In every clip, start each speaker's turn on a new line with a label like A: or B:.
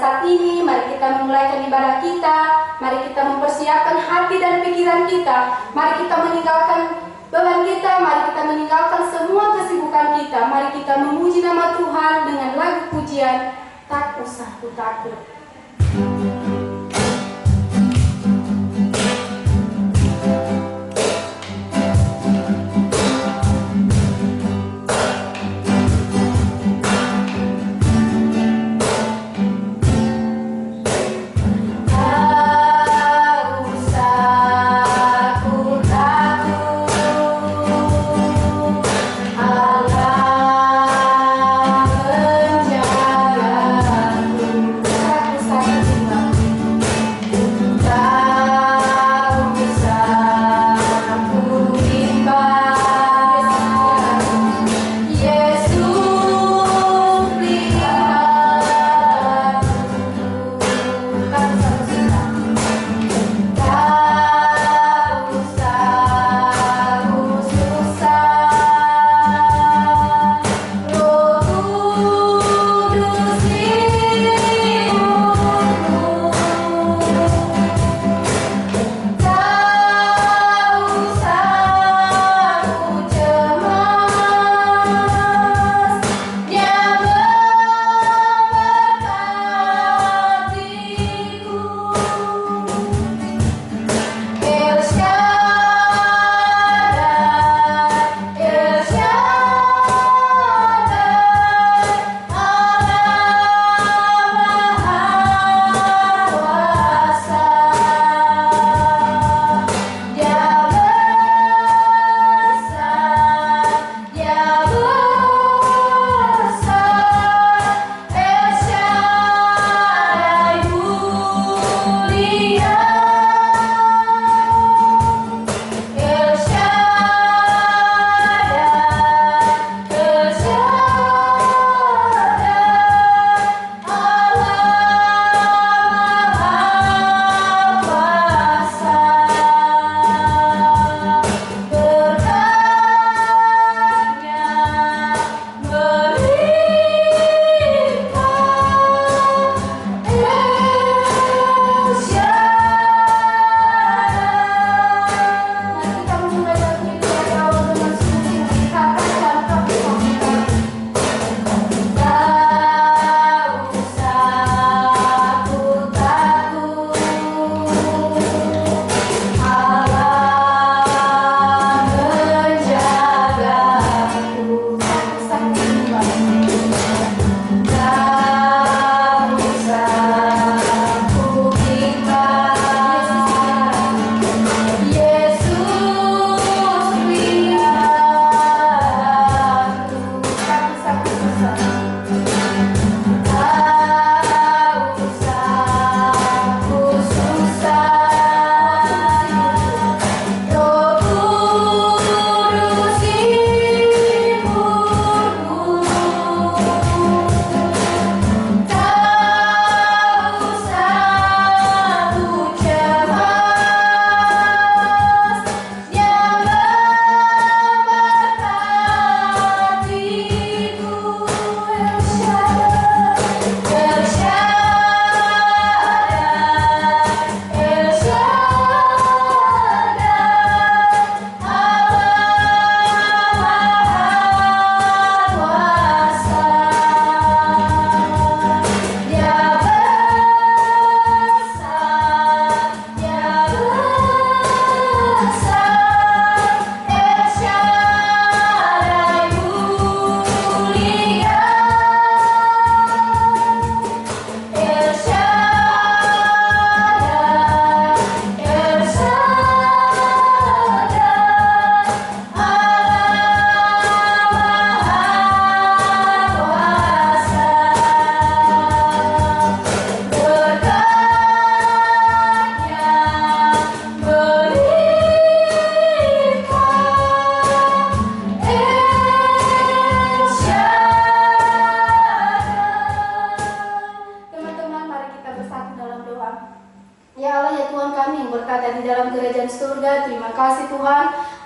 A: saat ini mari kita memulaikan ibadah kita. Mari kita mempersiapkan hati dan pikiran kita. Mari kita meninggalkan beban kita. Mari kita meninggalkan semua kesibukan kita. Mari kita memuji nama Tuhan dengan lagu pujian Tak Usah Ku Takut.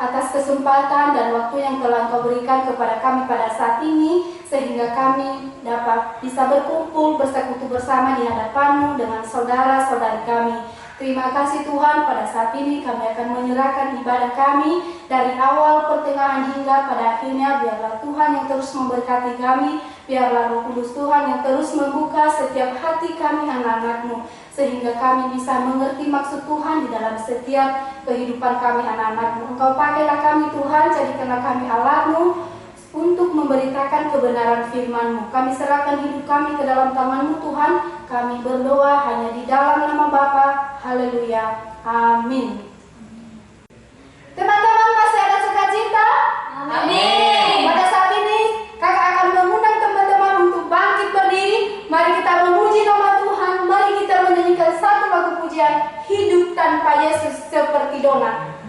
A: atas kesempatan dan waktu yang telah Engkau berikan kepada kami pada saat ini, sehingga kami dapat bisa berkumpul bersekutu bersama di hadapan-Mu dengan saudara-saudari kami. Terima kasih Tuhan, pada saat ini kami akan menyerahkan ibadah kami dari awal, pertengahan hingga pada akhirnya. Biarlah Tuhan yang terus memberkati kami, biarlah Roh Kudus Tuhan yang terus membuka setiap hati kami anak-anak-Mu, sehingga kami bisa mengerti maksud Tuhan di dalam setiap kehidupan kami anak-anak-Mu. Engkau pakailah kami Tuhan, jadikanlah kami alat-Mu untuk memberitakan kebenaran firman-Mu. Kami serahkan hidup kami ke dalam tangan-Mu Tuhan. Kami berdoa hanya di dalam nama Bapa. Haleluya. Amin. Teman-teman masih ada sukacita?
B: Amin.
A: Pada saat ini kakak akan mengundang teman-teman untuk bangkit berdiri. Mari kita memuji nama Tuhan. Mari kita menyanyikan satu lagu pujian, Hidup Tanpa Yesus Seperti Dona.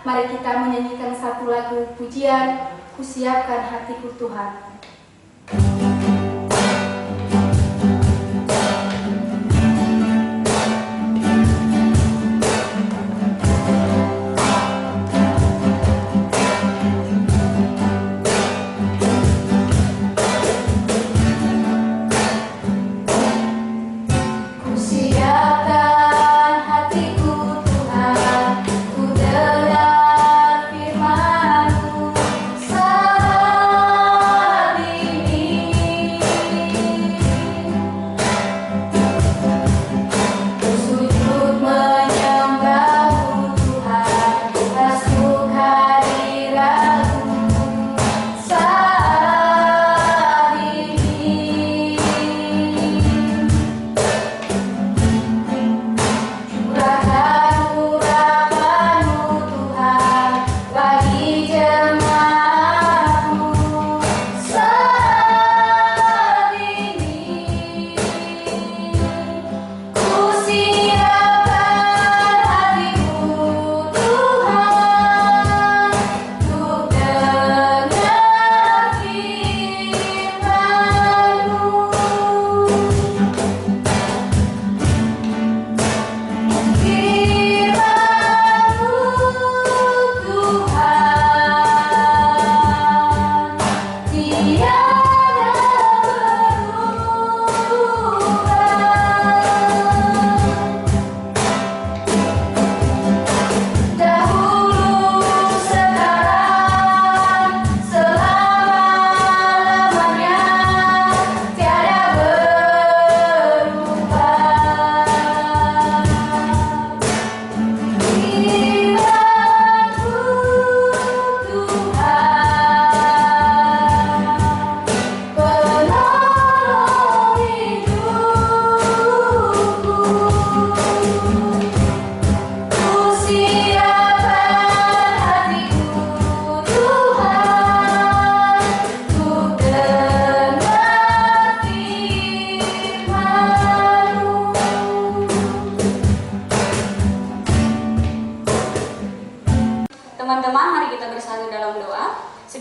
A: Mari kita menyanyikan satu lagu pujian, Kusiapkan Hatiku Tuhan.
B: Ku dengar firman-Mu,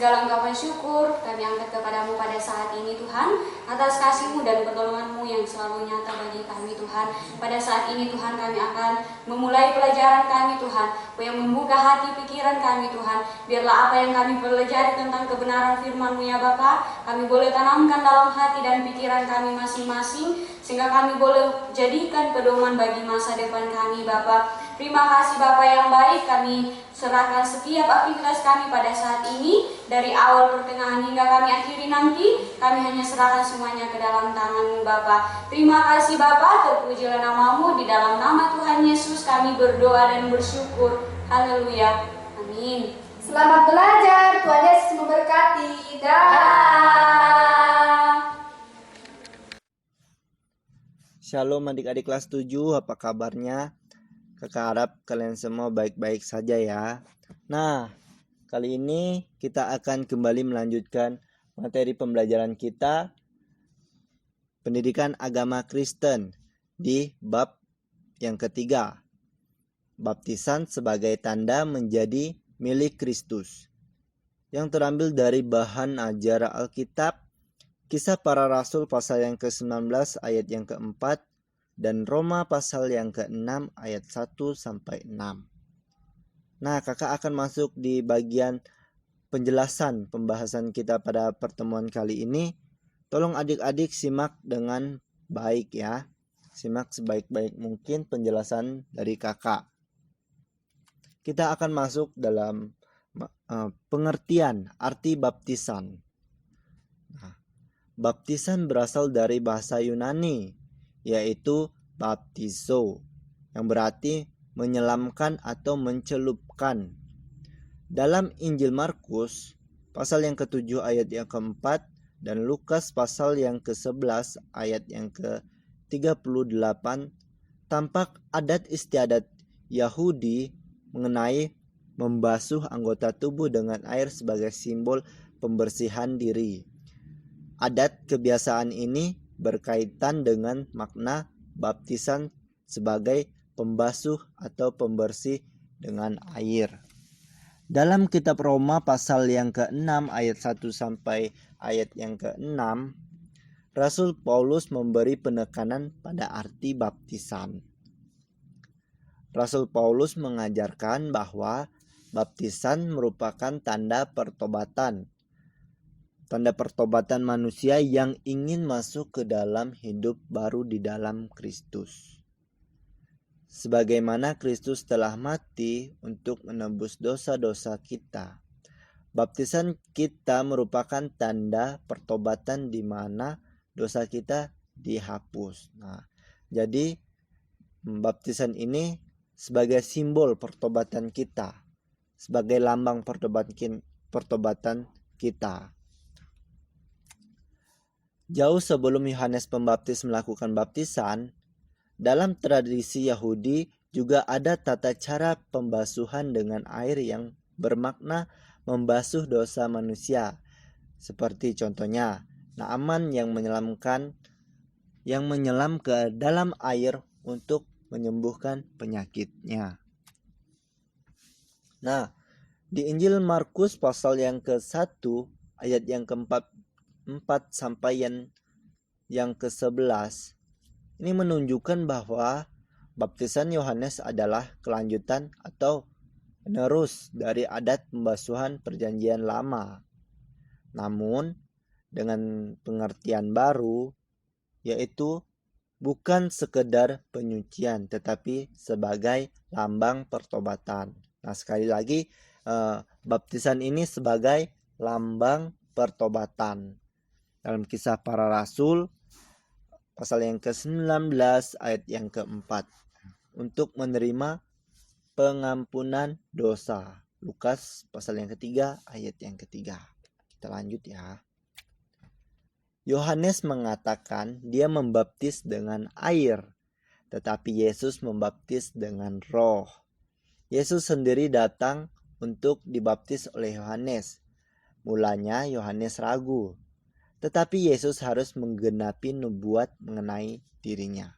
B: Segala ungkapan syukur kami angkat kepadamu pada saat ini Tuhan, atas kasih-Mu dan pertolongan-Mu yang selalu nyata bagi kami Tuhan. Pada saat ini Tuhan kami akan memulai pelajaran kami Tuhan, yang membuka hati pikiran kami Tuhan. Biarlah apa yang kami pelajari tentang kebenaran firman-Mu ya Bapa, kami boleh tanamkan dalam hati dan pikiran kami masing-masing, sehingga kami boleh jadikan pedoman bagi masa depan kami Bapa. Terima kasih Bapa yang baik, kami serahkan setiap aktivitas kami pada saat ini, dari awal pertengahan hingga kami akhiri nanti, kami hanya serahkan semuanya ke dalam tangan-Mu Bapa. Terima kasih Bapa, terpujilah nama-Mu, di dalam nama Tuhan Yesus kami berdoa dan bersyukur. Haleluya. Amin.
A: Selamat belajar, Tuhan Yesus memberkati. Dah.
C: Shalom adik-adik kelas 7, apa kabarnya? Kakak harap kalian semua baik-baik saja ya. Nah, kali ini kita akan kembali melanjutkan materi pembelajaran kita, pendidikan agama Kristen, di bab yang ketiga, baptisan sebagai tanda menjadi milik Kristus, yang terambil dari bahan ajar Alkitab, Kisah Para Rasul pasal yang ke-19 ayat yang ke-4, dan Roma pasal yang ke-6 ayat 1-6. Nah, kakak akan masuk di bagian penjelasan pembahasan kita pada pertemuan kali ini. Tolong adik-adik simak dengan baik ya. Simak sebaik-baik mungkin penjelasan dari kakak. Kita akan masuk dalam pengertian arti baptisan. Nah, baptisan berasal dari bahasa Yunani, yaitu baptizo, yang berarti menyelamkan atau mencelupkan. Dalam Injil Markus pasal yang ke-7 ayat yang ke-4 dan Lukas pasal yang ke-11 ayat yang ke-38 tampak adat istiadat Yahudi mengenai membasuh anggota tubuh dengan air sebagai simbol pembersihan diri. Adat kebiasaan ini berkaitan dengan makna baptisan sebagai pembasuh atau pembersih dengan air. Dalam kitab Roma pasal yang ke-6 ayat 1 sampai ayat yang ke-6, Rasul Paulus memberi penekanan pada arti baptisan. Rasul Paulus mengajarkan bahwa baptisan merupakan tanda pertobatan. Tanda pertobatan manusia yang ingin masuk ke dalam hidup baru di dalam Kristus. Sebagaimana Kristus telah mati untuk menebus dosa-dosa kita, baptisan kita merupakan tanda pertobatan di mana dosa kita dihapus. Nah, jadi baptisan ini sebagai simbol pertobatan kita, sebagai lambang pertobatan kita. Jauh sebelum Yohanes Pembaptis melakukan baptisan, dalam tradisi Yahudi juga ada tata cara pembasuhan dengan air yang bermakna membasuh dosa manusia. Seperti contohnya, Naaman yang menyelam ke dalam air untuk menyembuhkan penyakitnya. Nah, di Injil Markus pasal yang ke-1 ayat yang ke-4 sampai yang ke-11 ini menunjukkan bahwa baptisan Yohanes adalah kelanjutan atau penerus dari adat pembasuhan perjanjian lama, namun dengan pengertian baru, yaitu bukan sekedar penyucian tetapi sebagai lambang pertobatan. Nah, sekali lagi baptisan ini sebagai lambang pertobatan. Dalam Kisah Para Rasul pasal yang ke-19 ayat yang ke-4, untuk menerima pengampunan dosa. Lukas pasal yang ke-3 ayat yang ke-3. Kita lanjut ya. Yohanes mengatakan dia membaptis dengan air, tetapi Yesus membaptis dengan Roh. Yesus sendiri datang untuk dibaptis oleh Yohanes. Mulanya Yohanes ragu, tetapi Yesus harus menggenapi nubuat mengenai dirinya.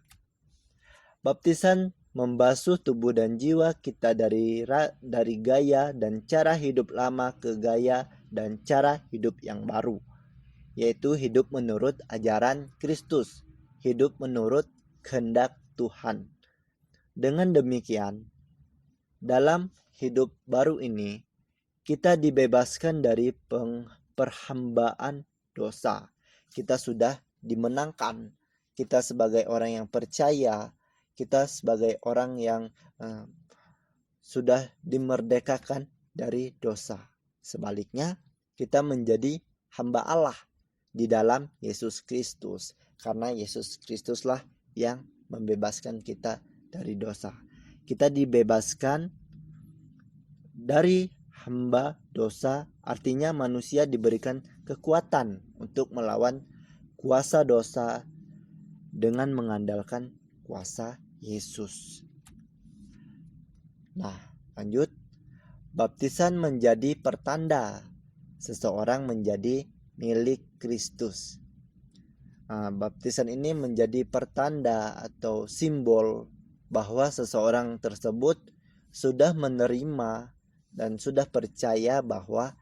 C: Baptisan membasuh tubuh dan jiwa kita dari gaya dan cara hidup lama ke gaya dan cara hidup yang baru, yaitu hidup menurut ajaran Kristus, hidup menurut kehendak Tuhan. Dengan demikian, dalam hidup baru ini, kita dibebaskan dari perhambaan dosa. Kita sudah dimenangkan. Kita sebagai orang yang percaya, kita sebagai orang yang sudah dimerdekakan dari dosa. Sebaliknya, kita menjadi hamba Allah di dalam Yesus Kristus, karena Yesus Kristuslah yang membebaskan kita dari dosa. Kita dibebaskan dari hamba dosa, artinya manusia diberikan kekuatan untuk melawan kuasa dosa dengan mengandalkan kuasa Yesus. Nah, lanjut. Baptisan menjadi pertanda seseorang menjadi milik Kristus. Baptisan ini menjadi pertanda atau simbol bahwa seseorang tersebut sudah menerima dan sudah percaya bahwa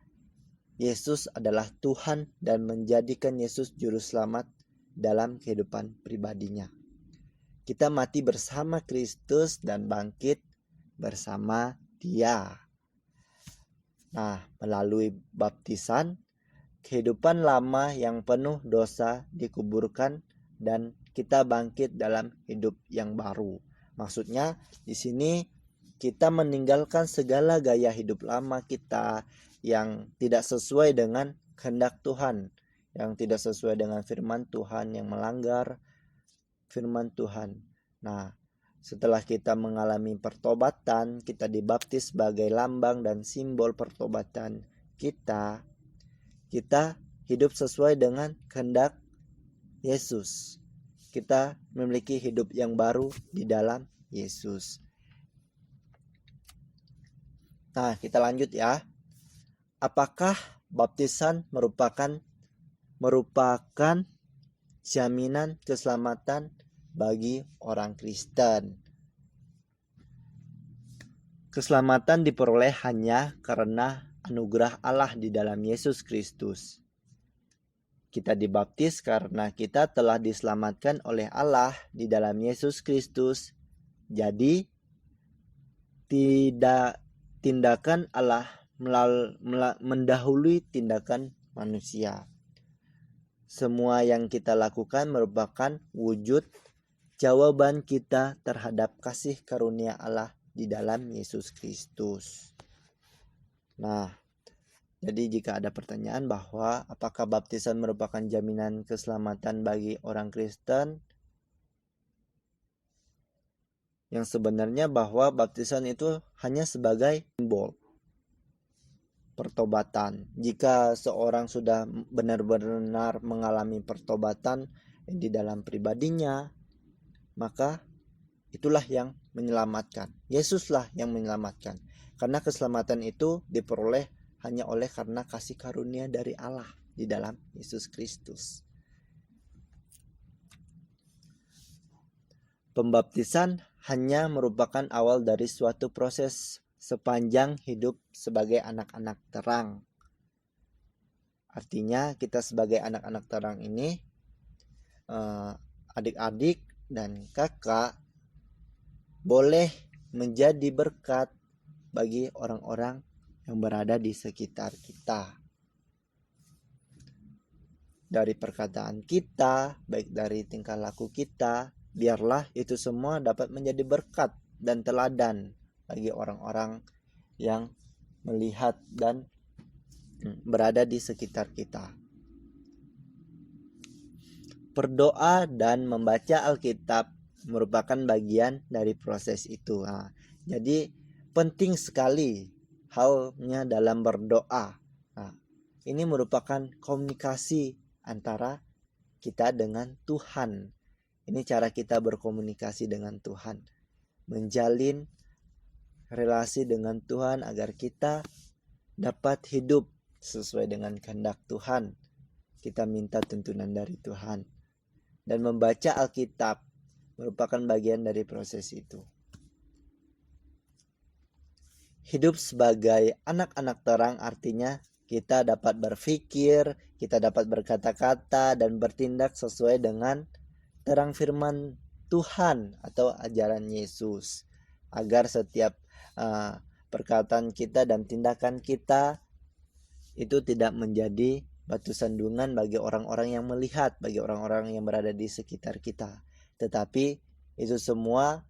C: Yesus adalah Tuhan dan menjadikan Yesus juru selamat dalam kehidupan pribadinya. Kita mati bersama Kristus dan bangkit bersama Dia. Nah, melalui baptisan, kehidupan lama yang penuh dosa dikuburkan dan kita bangkit dalam hidup yang baru. Maksudnya di sini kita meninggalkan segala gaya hidup lama kita yang tidak sesuai dengan kehendak Tuhan, yang tidak sesuai dengan firman Tuhan, yang melanggar firman Tuhan. Nah, setelah kita mengalami pertobatan, kita dibaptis sebagai lambang dan simbol pertobatan kita hidup sesuai dengan kehendak Yesus. Kita memiliki hidup yang baru di dalam Yesus. Nah, kita lanjut ya. Apakah baptisan merupakan jaminan keselamatan bagi orang Kristen? Keselamatan diperoleh hanya karena anugerah Allah di dalam Yesus Kristus. Kita dibaptis karena kita telah diselamatkan oleh Allah di dalam Yesus Kristus. Jadi, tindakan Allah mendahului tindakan manusia. Semua yang kita lakukan merupakan wujud jawaban kita terhadap kasih karunia Allah di dalam Yesus Kristus. Nah, jadi jika ada pertanyaan bahwa apakah baptisan merupakan jaminan keselamatan bagi orang Kristen, yang sebenarnya bahwa baptisan itu hanya sebagai simbol pertobatan. Jika seorang sudah benar-benar mengalami pertobatan di dalam pribadinya, maka itulah yang menyelamatkan. Yesuslah yang menyelamatkan. Karena keselamatan itu diperoleh hanya oleh karena kasih karunia dari Allah di dalam Yesus Kristus. Pembaptisan hanya merupakan awal dari suatu proses sepanjang hidup sebagai anak-anak terang. Artinya kita sebagai anak-anak terang ini, adik-adik dan kakak boleh menjadi berkat bagi orang-orang yang berada di sekitar kita. Dari perkataan kita, baik dari tingkah laku kita, biarlah itu semua dapat menjadi berkat dan teladan bagi orang-orang yang melihat dan berada di sekitar kita. Berdoa dan membaca Alkitab merupakan bagian dari proses itu. Jadi penting sekali halnya dalam berdoa. Ini merupakan komunikasi antara kita dengan Tuhan. Ini cara kita berkomunikasi dengan Tuhan, menjalin relasi dengan Tuhan agar kita dapat hidup sesuai dengan kehendak Tuhan. Kita minta tuntunan dari Tuhan. Dan membaca Alkitab merupakan bagian dari proses itu. hidup sebagai anak-anak terang artinya kita dapat berpikir, kita dapat berkata-kata dan bertindak sesuai dengan terang firman Tuhan atau ajaran Yesus, agar setiap perkataan kita dan tindakan kita itu tidak menjadi batu sandungan bagi orang-orang yang melihat, bagi orang-orang yang berada di sekitar kita. Tetapi itu semua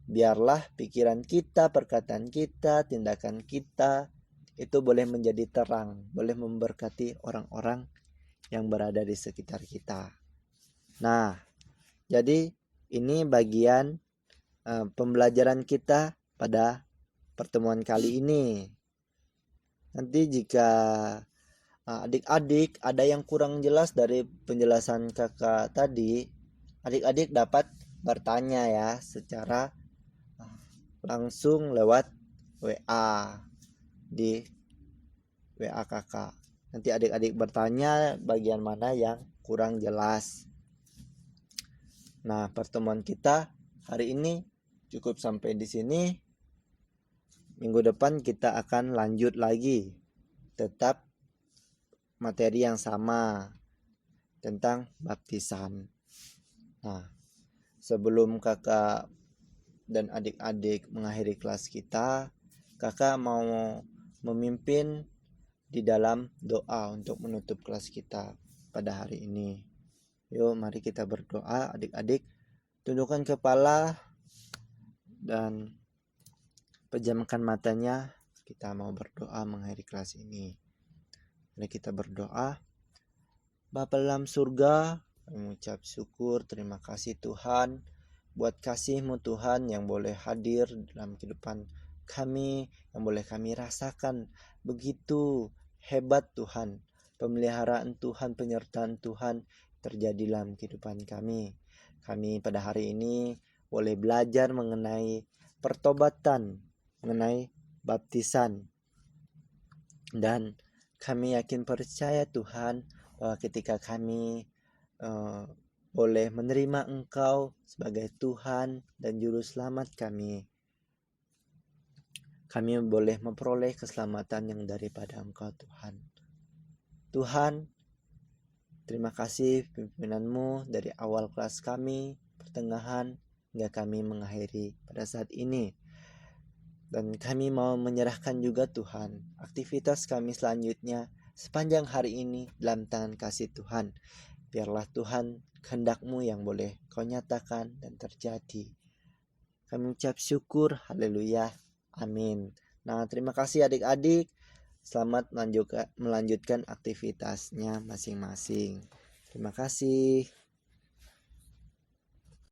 C: biarlah pikiran kita, perkataan kita, tindakan kita itu boleh menjadi terang, boleh memberkati orang-orang yang berada di sekitar kita. Nah, jadi ini bagian pembelajaran kita pada pertemuan kali ini. Nanti jika adik-adik ada yang kurang jelas dari penjelasan kakak tadi, adik-adik dapat bertanya ya secara langsung lewat WA di WA kakak. Nanti adik-adik bertanya bagian mana yang kurang jelas. Nah, pertemuan kita hari ini cukup sampai di sini. Minggu depan kita akan lanjut lagi, tetap materi yang sama tentang baptisan. Nah, sebelum kakak dan adik-adik mengakhiri kelas kita, kakak mau memimpin di dalam doa untuk menutup kelas kita pada hari ini. Yuk, mari kita berdoa. Adik-adik tundukkan kepala dan pejamkan matanya. Kita mau berdoa mengakhiri kelas ini. Mari kita berdoa. Bapa dalam surga, kami mengucap syukur, terima kasih Tuhan buat kasih-Mu Tuhan yang boleh hadir dalam kehidupan kami, yang boleh kami rasakan. Begitu hebat Tuhan, pemeliharaan Tuhan, penyertaan Tuhan terjadi dalam kehidupan kami. Kami pada hari ini boleh belajar mengenai pertobatan, mengenai baptisan. Dan kami yakin percaya Tuhan bahwa ketika kami boleh menerima Engkau sebagai Tuhan dan Juru Selamat kami boleh memperoleh keselamatan yang daripada Engkau Tuhan. Tuhan, terima kasih pimpinan-Mu dari awal kelas kami, pertengahan, hingga kami mengakhiri pada saat ini. Dan kami mau menyerahkan juga Tuhan aktivitas kami selanjutnya sepanjang hari ini dalam tangan kasih Tuhan. Biarlah Tuhan kehendak-Mu yang boleh Kau nyatakan dan terjadi. Kami ucap syukur, haleluya, amin. Nah, terima kasih adik-adik. Selamat melanjutkan aktivitasnya masing-masing. Terima kasih.